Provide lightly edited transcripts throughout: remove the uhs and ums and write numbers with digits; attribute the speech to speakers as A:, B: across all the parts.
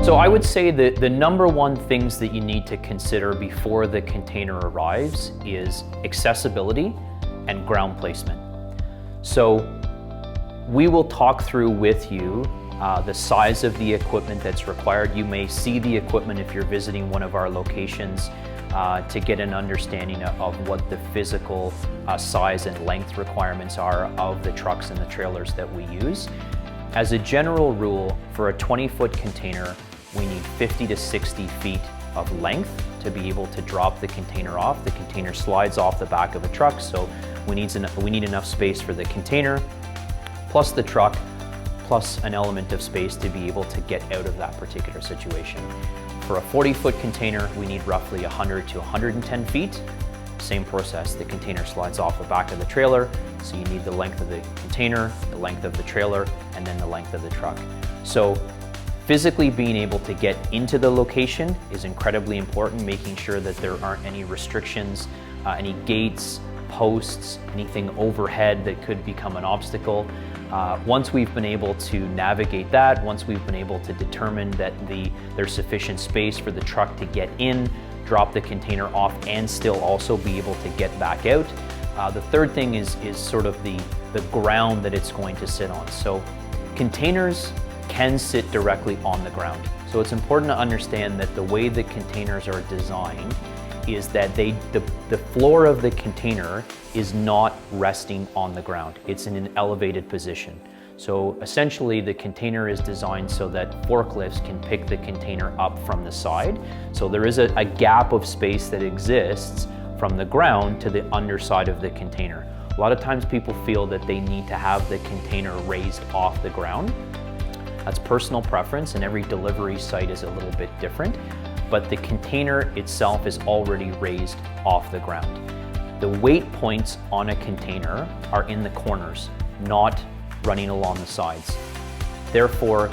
A: So I would say that the number one things that you need to consider before the container arrives is accessibility and ground placement. So we will talk through with you the size of the equipment that's required. You may see the equipment if you're visiting one of our locations to get an understanding of what the physical size and length requirements are of the trucks and the trailers that we use. As a general rule, for a 20-foot container, we need 50 to 60 feet of length to be able to drop the container off. The container slides off the back of a truck, so we need enough space for the container, plus the truck, plus an element of space to be able to get out of that particular situation. For a 40-foot container, we need roughly 100 to 110 feet. Same process, the container slides off the back of the trailer, so you need the length of the container, the length of the trailer, and then the length of the truck. So physically being able to get into the location is incredibly important, making sure that there aren't any restrictions, any gates, posts, anything overhead that could become an obstacle. Once we've been able to navigate that, once we've been able to determine that there's sufficient space for the truck to get in, drop the container off, and still also be able to get back out. The third thing is sort of the ground that it's going to sit on. So containers can sit directly on the ground. So it's important to understand that the way the containers are designed is that the floor of the container is not resting on the ground. It's in an elevated position. So essentially the container is designed so that forklifts can pick the container up from the side. So there is a gap of space that exists from the ground to the underside of the container. A lot of times people feel that they need to have the container raised off the ground. That's personal preference, and every delivery site is a little bit different, but the container itself is already raised off the ground. The weight points on a container are in the corners, not running along the sides. Therefore,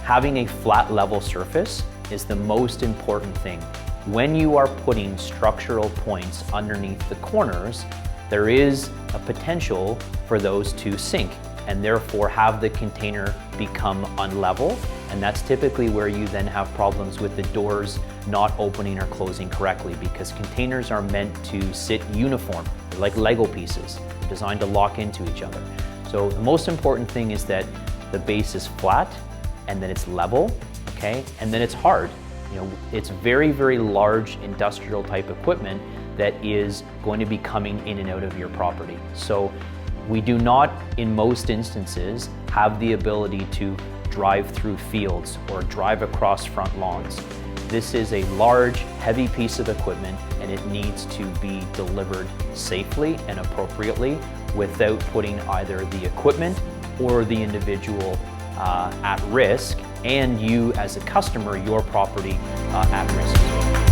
A: having a flat level surface is the most important thing. When you are putting structural points underneath the corners, there is a potential for those to sink and therefore have the container become unlevel. And that's typically where you then have problems with the doors not opening or closing correctly, because containers are meant to sit uniform. They're like Lego pieces. They're designed to lock into each other. So the most important thing is that the base is flat and that it's level, okay? And then it's hard. You know, it's very, very large industrial type equipment that is going to be coming in and out of your property. So we do not, in most instances, have the ability to drive through fields or drive across front lawns. This is a large, heavy piece of equipment, and it needs to be delivered safely and appropriately without putting either the equipment or the individual at risk, and you as a customer, your property at risk as well.